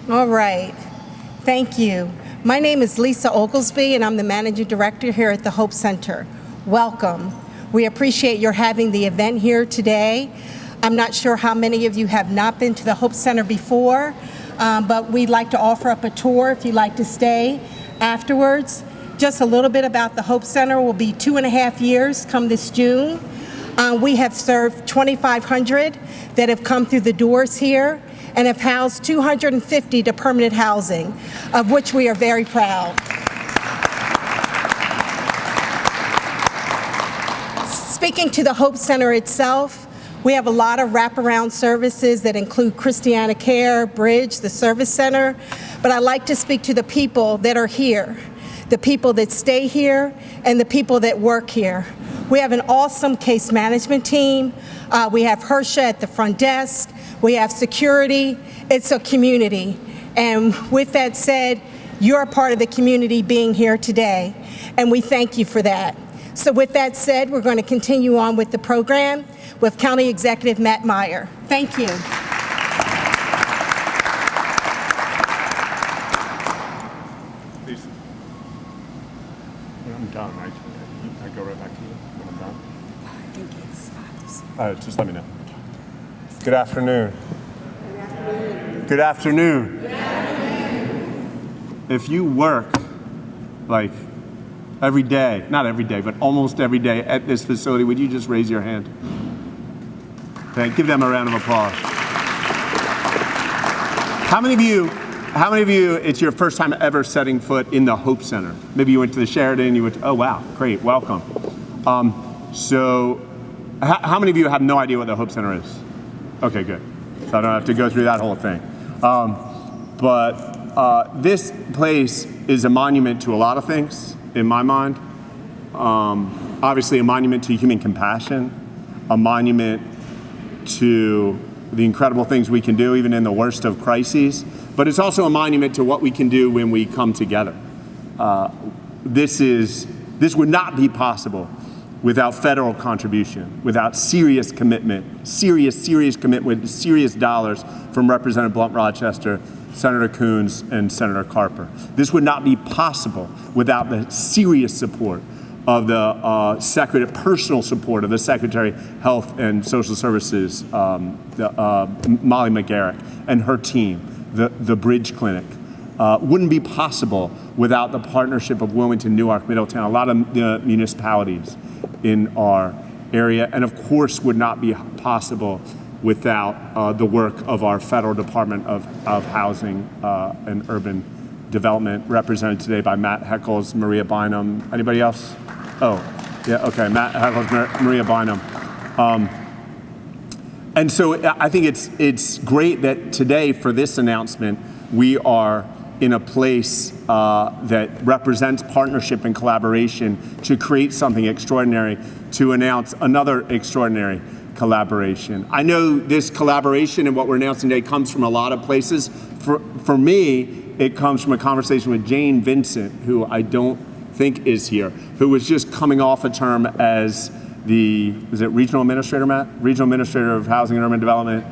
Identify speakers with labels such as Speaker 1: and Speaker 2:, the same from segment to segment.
Speaker 1: All right. Thank you. My name is Lisa Oglesby, and I'm the Managing Director here at the Hope Center. Welcome. We appreciate your having the event here today. I'm not sure how many of you have not been to the Hope Center before, but we'd like to offer up a tour if you'd like to stay afterwards. Just a little bit about the Hope Center. Will be 2.5 years come this June. We have served 2,500 that have come through the doors here and have housed 250 to permanent housing, of which we are very proud. Speaking to the Hope Center itself, we have a lot of wraparound services that include Christiana Care, Bridge, the Service Center, but I'd like to speak to the people that are here, the people that stay here, and the people that work here. We have an awesome case management team. We have Hersha at the front desk. We have security. It's a community. And with that said, you're a part of the community being here today, and we thank you for that. So with that said, we're going to continue on with the program with County Executive Matt Meyer. Thank you.
Speaker 2: When I'm done, I go right back to you when I'm done?
Speaker 1: I think it's
Speaker 2: Just let me know. Good afternoon. Good afternoon. Good afternoon. If you work like every day, not every day, but almost every day at this facility, would you just raise your hand? Okay, give them a round of applause. How many of you, it's your first time ever setting foot in the Hope Center? Maybe you went to the Sheraton, you went to, oh wow, great, welcome. So how many of you have no idea what the Hope Center is? Okay, good. So I don't have to go through that whole thing. But this place is a monument to a lot of things, in my mind. Obviously a monument to human compassion, a monument to the incredible things we can do even in the worst of crises, but it's also a monument to what we can do when we come together. This would not be possible without federal contribution, without serious commitment, serious commitment, serious dollars from Representative Blunt Rochester, Senator Coons, and Senator Carper. This would not be possible without the serious support of the personal support of the Secretary of Health and Social Services, Molly McGarrett, and her team, the Bridge Clinic. Wouldn't be possible without the partnership of Wilmington, Newark, Middletown, a lot of municipalities in our area, and of course would not be possible without the work of our federal Department of Housing and Urban Development, represented today by Matt Heckles, Maria Bynum. Anybody else? Oh, yeah, okay, Matt Heckles, Maria Bynum. And so I think it's great that today for this announcement, we are in a place that represents partnership and collaboration to create something extraordinary, to announce another extraordinary collaboration. I know this collaboration and what we're announcing today comes from a lot of places. For me, it comes from a conversation with Jane Vincent, who I don't think is here, who was just coming off a term as is it Regional Administrator, Matt? Regional Administrator of Housing and Urban Development,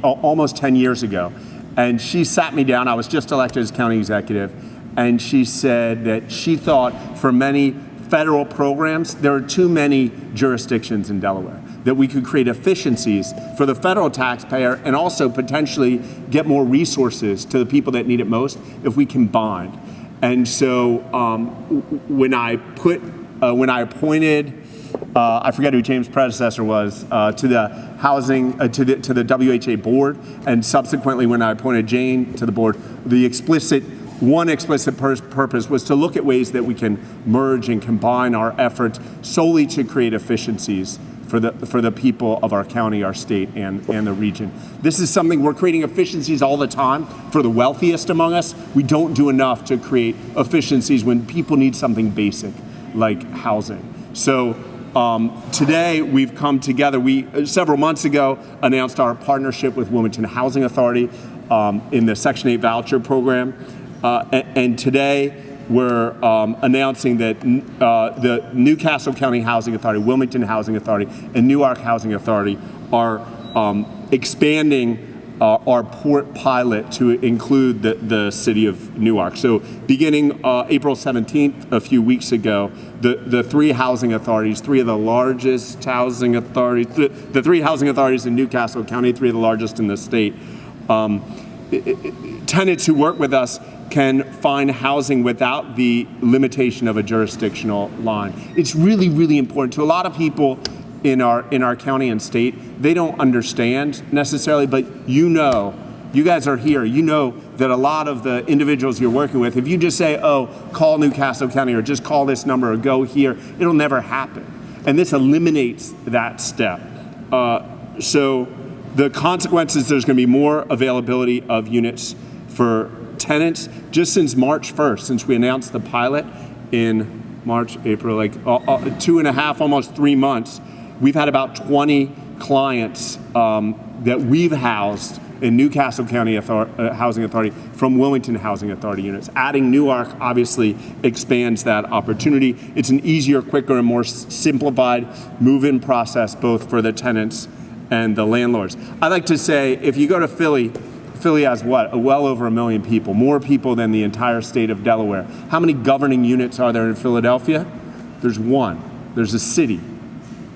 Speaker 2: almost 10 years ago. And she sat me down, I was just elected as county executive, and she said that she thought for many federal programs, there are too many jurisdictions in Delaware, that we could create efficiencies for the federal taxpayer and also potentially get more resources to the people that need it most if we combined. And so when I appointed, I forget who James' predecessor was, to the housing, to the WHA board, and subsequently when I appointed Jane to the board, one explicit purpose was to look at ways that we can merge and combine our efforts solely to create efficiencies for the people of our county, our state, and the region. This is something we're creating efficiencies all the time for the wealthiest among us. We don't do enough to create efficiencies when people need something basic like housing. So today we've come together. We several months ago announced our partnership with Wilmington Housing Authority in the Section 8 voucher program. And today we're announcing that the Newcastle County Housing Authority, Wilmington Housing Authority, and Newark Housing Authority are expanding our port pilot to include the City of Newark. So beginning April 17th, a few weeks ago, the three housing authorities, three of the largest housing authorities, the three housing authorities in Newcastle County, three of the largest in the state, tenants who work with us can find housing without the limitation of a jurisdictional line. It's really, really important to a lot of people in our county and state. They don't understand necessarily, but you guys are here, you know that a lot of the individuals you're working with, if you just say, oh, call Newcastle County or just call this number or go here, it'll never happen. And this eliminates that step. So the consequences, there's going to be more availability of units for tenants. Just since March 1st, since we announced the pilot in March, April, like 2.5, almost 3 months, we've had about 20 clients that we've housed in Newcastle County Housing Authority from Wilmington Housing Authority units. Adding Newark obviously expands that opportunity. It's an easier, quicker, and more simplified move-in process both for the tenants and the landlords. I like to say, if you go to Philly has what? Well over 1 million people, more people than the entire state of Delaware. How many governing units are there in Philadelphia? There's one. There's a city,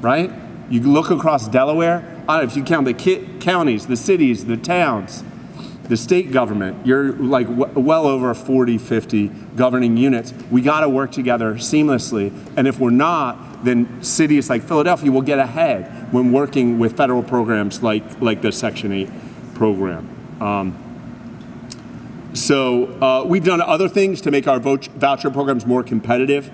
Speaker 2: right? You look across Delaware, I don't know if you count the counties, the cities, the towns, the state government, you're like well over 40, 50 governing units. We got to work together seamlessly. And if we're not, then cities like Philadelphia will get ahead when working with federal programs like the Section 8 program. So we've done other things to make our voucher programs more competitive.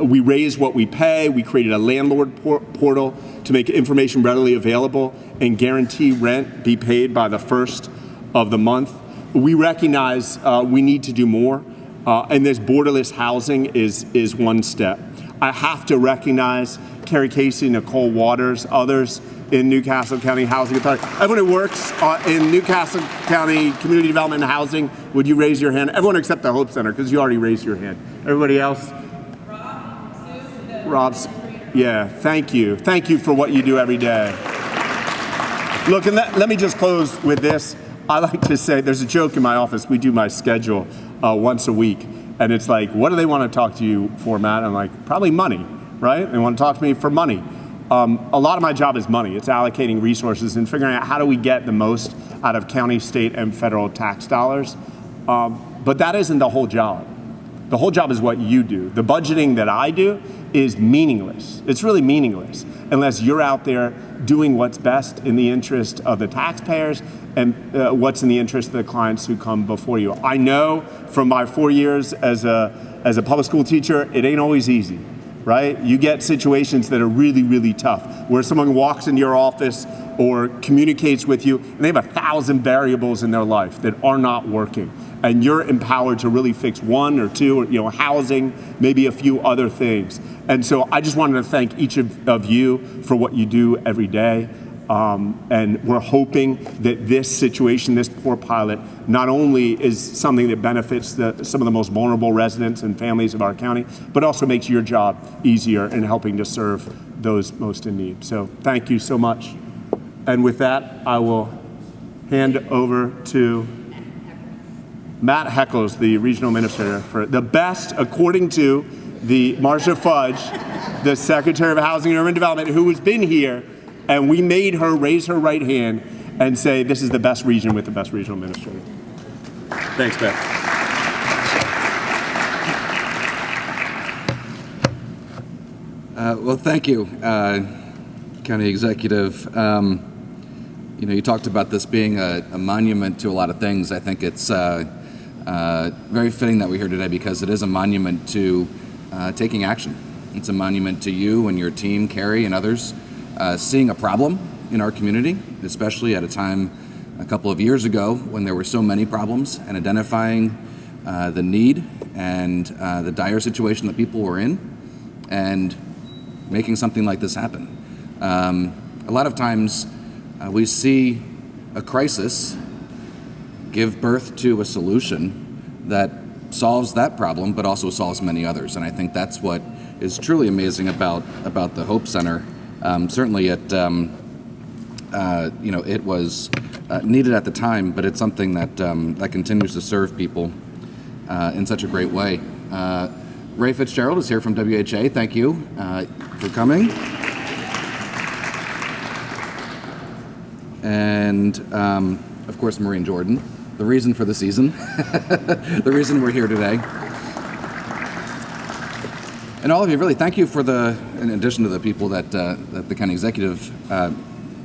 Speaker 2: We raise what we pay. We created a landlord portal to make information readily available and guarantee rent be paid by the first of the month. We recognize we need to do more, and this borderless housing is one step. I have to recognize Carrie Casey, Nicole Waters, others in Newcastle County Housing Authority. Everyone who works in Newcastle County Community Development and Housing, would you raise your hand? Everyone except the Hope Center, because you already raised your hand. Everybody else? Rob's, yeah, thank you. Thank you for what you do every day. Look, and let me just close with this. I like to say, there's a joke in my office. We do my schedule once a week. And it's like, what do they want to talk to you for, Matt? I'm like, probably money, right? They want to talk to me for money. A lot of my job is money. It's allocating resources and figuring out how do we get the most out of county, state, and federal tax dollars. But that isn't the whole job. The whole job is what you do. The budgeting that I do is meaningless. It's really meaningless unless you're out there doing what's best in the interest of the taxpayers and what's in the interest of the clients who come before you. I know from my 4 years as a public school teacher, it ain't always easy, right? You get situations that are really, really tough, where someone walks into your office or communicates with you and they have 1,000 variables in their life that are not working. And you're empowered to really fix one or two, or, housing, maybe a few other things. And so I just wanted to thank each of you for what you do every day. And we're hoping that this situation, this poor pilot, not only is something that benefits some of the most vulnerable residents and families of our county, but also makes your job easier in helping to serve those most in need. So thank you so much. And with that, I will hand over to Matt Heckles, the regional administrator, for the best, according to the Marcia Fudge, the Secretary of Housing and Urban Development, who has been here, and we made her raise her right hand and say this is the best region with the best regional administrator. Thanks, Beth.
Speaker 3: Well, thank you, County Executive. You talked about this being a monument to a lot of things. I think it's very fitting that we're here today because it is a monument to taking action. It's a monument to you and your team, Carrie and others, seeing a problem in our community, especially at a time a couple of years ago when there were so many problems, and identifying the need and the dire situation that people were in and making something like this happen. A lot of times we see a crisis give birth to a solution that solves that problem, but also solves many others. And I think that's what is truly amazing about the Hope Center. Certainly at it was needed at the time, but it's something that that continues to serve people in such a great way. Ray Fitzgerald is here from WHA. Thank you for coming. And of course, Maureen Jordan, the reason for the season, the reason we're here today. And all of you, really, thank you for in addition to the people that the county executive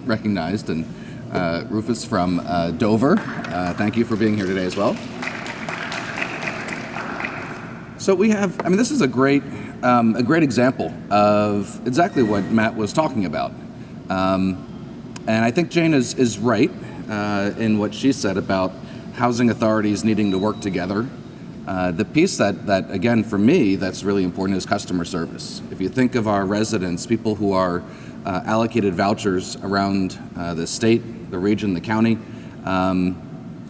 Speaker 3: recognized, and Rufus from Dover, thank you for being here today as well. So we have, this is a great example of exactly what Matt was talking about. And I think Jane is right in what she said about housing authorities needing to work together. The piece that, again, for me, that's really important is customer service. If you think of our residents, people who are allocated vouchers around the state, the region, the county,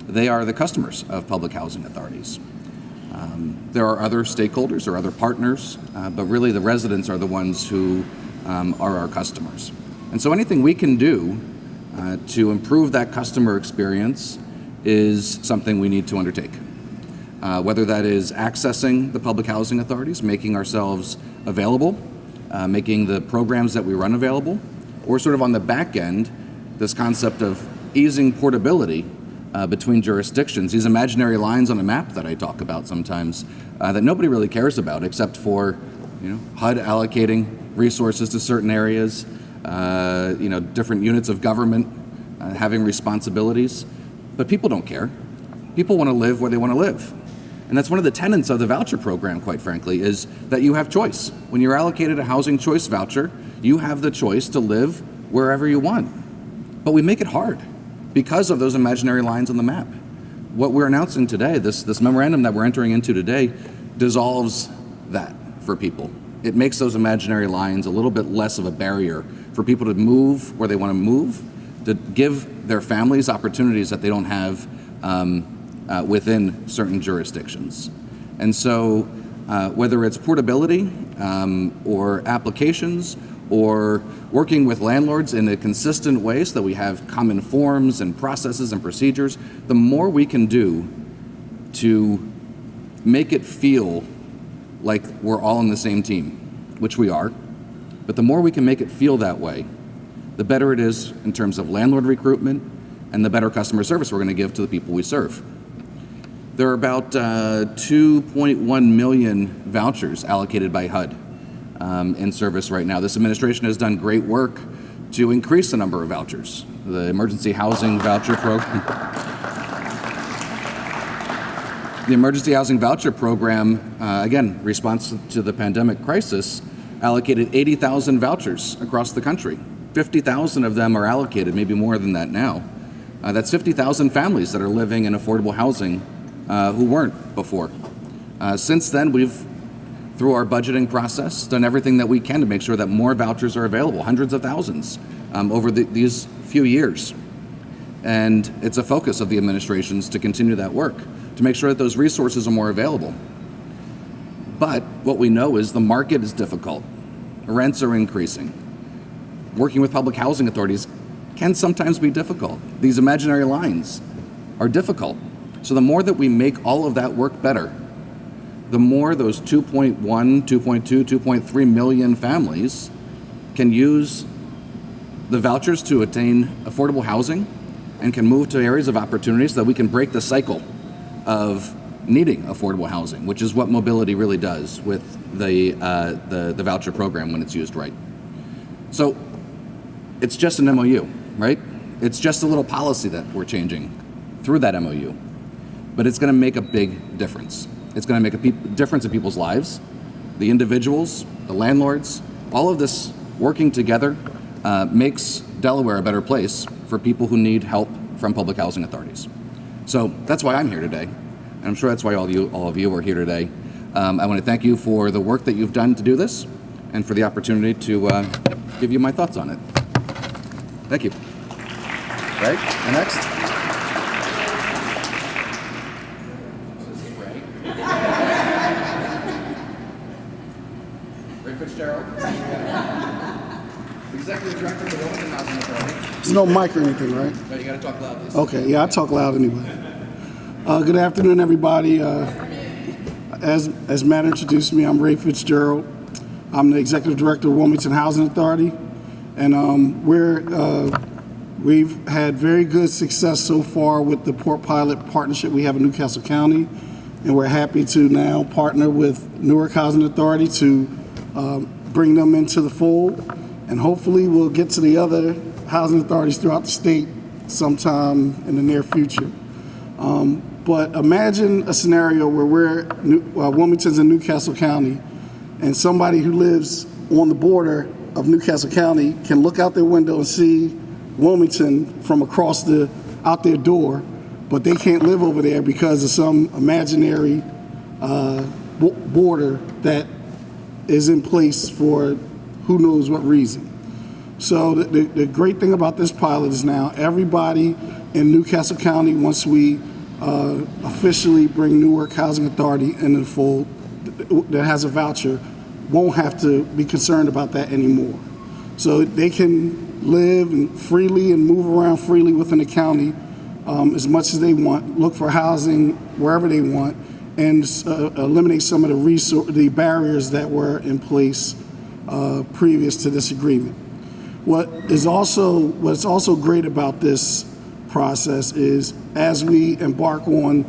Speaker 3: they are the customers of public housing authorities. There are other stakeholders or other partners, but really the residents are the ones who are our customers. And so anything we can do to improve that customer experience is something we need to undertake. Whether that is accessing the public housing authorities, making ourselves available, making the programs that we run available, or sort of on the back end, this concept of easing portability between jurisdictions, these imaginary lines on a map that I talk about sometimes that nobody really cares about except for HUD allocating resources to certain areas, different units of government having responsibilities, but people don't care. People want to live where they want to live. And that's one of the tenets of the voucher program, quite frankly, is that you have choice. When you're allocated a housing choice voucher, you have the choice to live wherever you want. But we make it hard because of those imaginary lines on the map. What we're announcing today, this memorandum that we're entering into today, dissolves that for people. It makes those imaginary lines a little bit less of a barrier for people to move where they want to move, to give their families opportunities that they don't have within certain jurisdictions. And so whether it's portability or applications or working with landlords in a consistent way so that we have common forms and processes and procedures, the more we can do to make it feel like we're all on the same team, which we are, but the more we can make it feel that way, the better it is in terms of landlord recruitment and the better customer service we're going to give to the people we serve. There are about 2.1 million vouchers allocated by HUD in service right now. This administration has done great work to increase the number of vouchers. The emergency housing voucher program. The emergency housing voucher program, again, response to the pandemic crisis, allocated 80,000 vouchers across the country. 50,000 of them are allocated, maybe more than that now. That's 50,000 families that are living in affordable housing who weren't before. Since then, we've, through our budgeting process, done everything that we can to make sure that more vouchers are available, hundreds of thousands over these few years. And it's a focus of the administrations to continue that work, to make sure that those resources are more available. But what we know is the market is difficult. Rents are increasing. Working with public housing authorities can sometimes be difficult. These imaginary lines are difficult. So the more that we make all of that work better, the more those 2.1, 2.2, 2.3 million families can use the vouchers to attain affordable housing and can move to areas of opportunity so that we can break the cycle of needing affordable housing, which is what mobility really does with the voucher program when it's used right. So it's just an MOU, right? It's just a little policy that we're changing through that MOU, but it's going to make a big difference. It's going to make a difference in people's lives, the individuals, the landlords. All of this working together makes Delaware a better place for people who need help from public housing authorities. So that's why I'm here today, and I'm sure that's why all of you are here today. I want to thank you for the work that you've done to do this, and for the opportunity to give you my thoughts on it. Thank you. Right, and next. Ray Fitzgerald, Executive Director of the Wilmington Housing Authority.
Speaker 4: no mic or anything, right?
Speaker 3: No, you got to talk loudly.
Speaker 4: Okay, yeah, I talk loud anyway. Good afternoon, everybody. As Matt introduced me, I'm Ray Fitzgerald. I'm the Executive Director of Wilmington Housing Authority, and we've had very good success so far with the Port Pilot partnership we have in Newcastle County, and we're happy to now partner with Newark Housing Authority to bring them into the fold, and hopefully we'll get to the other housing authorities throughout the state sometime in the near future. But imagine a scenario where Wilmington's in Newcastle County, and somebody who lives on the border of Newcastle County can look out their window and see Wilmington from across out their door, but they can't live over there because of some imaginary border that is in place for who knows what reason. So the great thing about this pilot is now everybody in Newcastle County, once we officially bring Newark Housing Authority into the fold that has a voucher, won't have to be concerned about that anymore. So they can live freely and move around freely within the county as much as they want, look for housing wherever they want, and eliminate some of the barriers that were in place previous to this agreement. What's also great about this process is as we embark on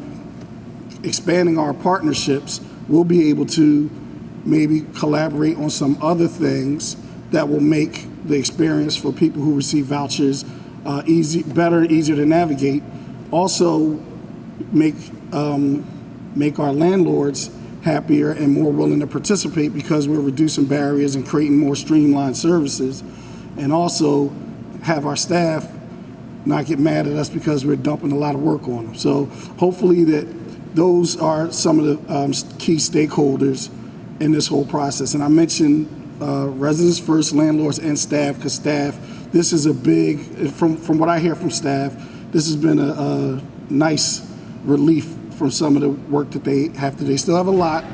Speaker 4: expanding our partnerships, we'll be able to maybe collaborate on some other things that will make the experience for people who receive vouchers better and easier to navigate. Also make our landlords happier and more willing to participate because we're reducing barriers and creating more streamlined services, and also have our staff not get mad at us because we're dumping a lot of work on them. So hopefully those are some of the key stakeholders in this whole process. And I mentioned residents first, landlords, and staff, because staff, this is a big, from what I hear from staff, this has been a nice relief from some of the work that they have to do. They still have a lot.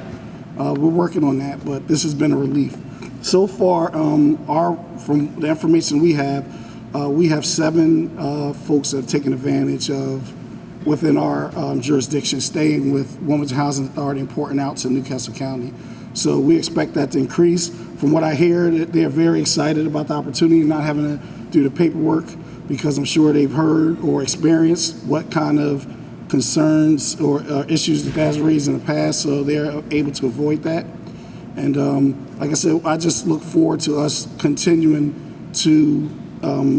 Speaker 4: We're working on that, but this has been a relief. So far, from the information we have 7 folks that have taken advantage of within our jurisdiction, staying with Wilmington Housing Authority and porting out to Newcastle County. So we expect that to increase. From what I hear, they're very excited about the opportunity of not having to do the paperwork, because I'm sure they've heard or experienced what kind of concerns or issues that has raised in the past, so they're able to avoid that. And like I said, I just look forward to us continuing to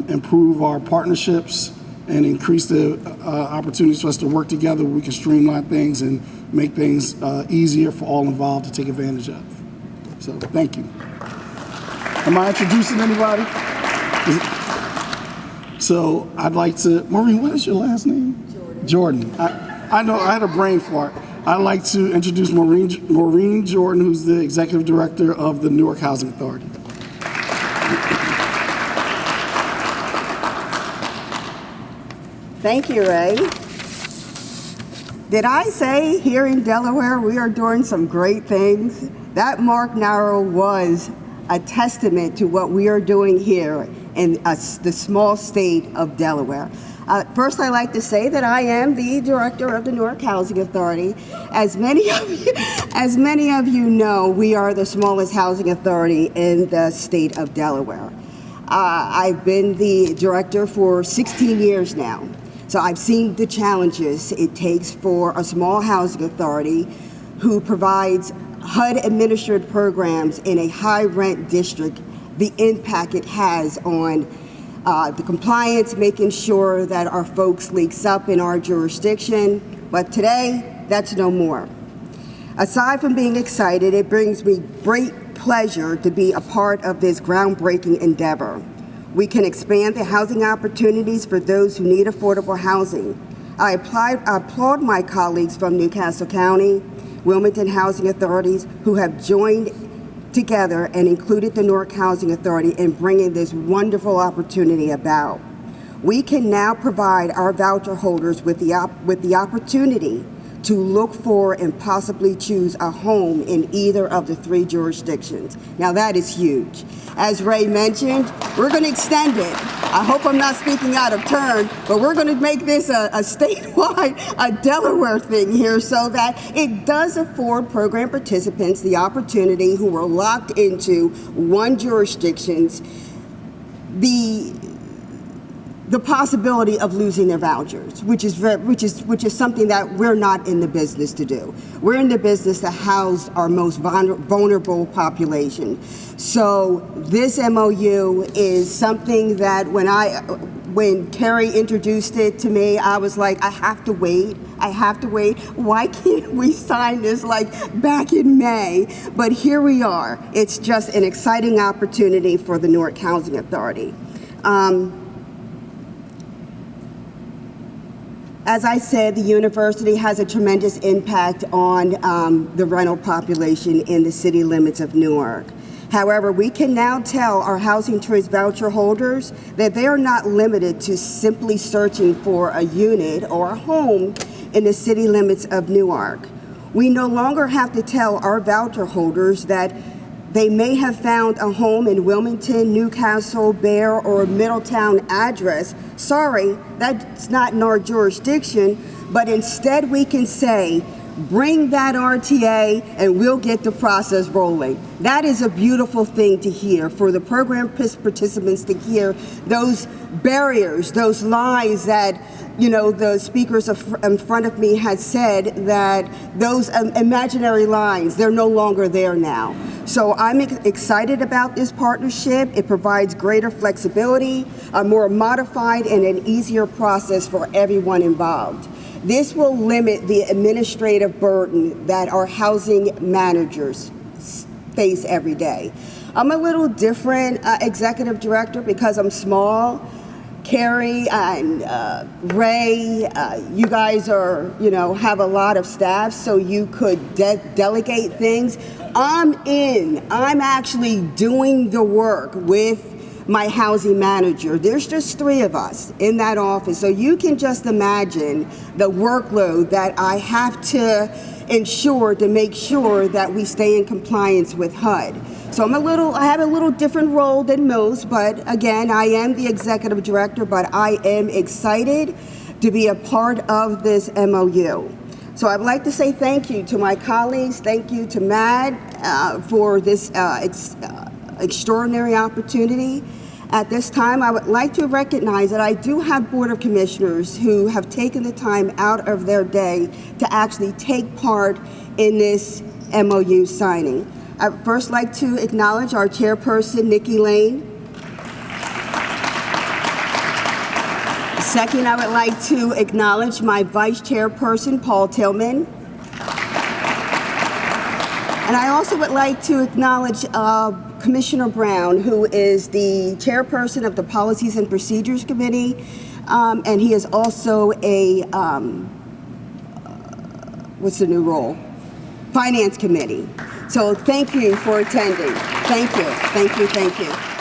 Speaker 4: improve our partnerships and increase the opportunities for us to work together where we can streamline things and make things easier for all involved to take advantage of. So thank you. Am I introducing anybody? So I'd like to, Maureen, what is your last name? Jordan. I know I had a brain fart. I'd like to introduce Maureen Jordan, who's the Executive Director of the Newark Housing Authority.
Speaker 5: Thank you, Ray. Did I say here in Delaware we are doing some great things? That Mark Narrow was a testament to what we are doing here in the small state of Delaware. First, I'd like to say that I am the director of the Newark Housing Authority. As many of you know, we are the smallest housing authority in the state of Delaware. I've been the director for 16 years now. So I've seen the challenges it takes for a small housing authority who provides HUD-administered programs in a high-rent district, the impact it has on the compliance, making sure that our folks leaks up in our jurisdiction. But today, that's no more. Aside from being excited, it brings me great pleasure to be a part of this groundbreaking endeavor. We can expand the housing opportunities for those who need affordable housing. I applaud my colleagues from Newcastle County, Wilmington Housing Authorities, who have joined together and included the Newark Housing Authority in bringing this wonderful opportunity about. We can now provide our voucher holders with the opportunity to look for and possibly choose a home in either of the 3 jurisdictions. Now that is huge. As Ray mentioned, we're going to extend it. I hope I'm not speaking out of turn, but we're going to make this a statewide, a Delaware thing here so that it does afford program participants the opportunity who were locked into one jurisdiction the possibility of losing their vouchers, which is something that we're not in the business to do. We're in the business to house our most vulnerable population. So this MOU is something that when Kerry introduced it to me, I was like, I have to wait. Why can't we sign this like back in May? But here we are. It's just an exciting opportunity for the Newark Housing Authority. As I said, the university has a tremendous impact on the rental population in the city limits of Newark. However, we can now tell our Housing Choice voucher holders that they are not limited to simply searching for a unit or a home in the city limits of Newark. We no longer have to tell our voucher holders that they may have found a home in Wilmington, Newcastle, Bear, or Middletown address. Sorry, that's not in our jurisdiction, but instead we can say, bring that RTA and we'll get the process rolling. That is a beautiful thing to hear for the program participants to hear those barriers, those lines that the speakers in front of me had said that those imaginary lines, they're no longer there now. So I'm excited about this partnership. It provides greater flexibility, a more modified and an easier process for everyone involved. This will limit the administrative burden that our housing managers face every day. I'm a little different executive director because I'm small. Carrie and Ray, you guys have a lot of staff, so you could delegate things. I'm actually doing the work with my housing manager. There's just 3 of us in that office, so you can just imagine the workload that I have to ensure to make sure that we stay in compliance with HUD. So I have a little different role than most, but again, I am the executive director, but I am excited to be a part of this MOU. So I'd like to say thank you to my colleagues, thank you to Matt for this extraordinary opportunity. At this time, I would like to recognize that I do have Board of Commissioners who have taken the time out of their day to actually take part in this MOU signing. I'd first like to acknowledge our chairperson, Nikki Lane. Second, I would like to acknowledge my vice chairperson, Paul Tillman. And I also would like to acknowledge Commissioner Brown, who is the chairperson of the Policies and Procedures Committee, and he is also a, what's the new role? Finance Committee. So thank you for attending. Thank you, thank you, thank you.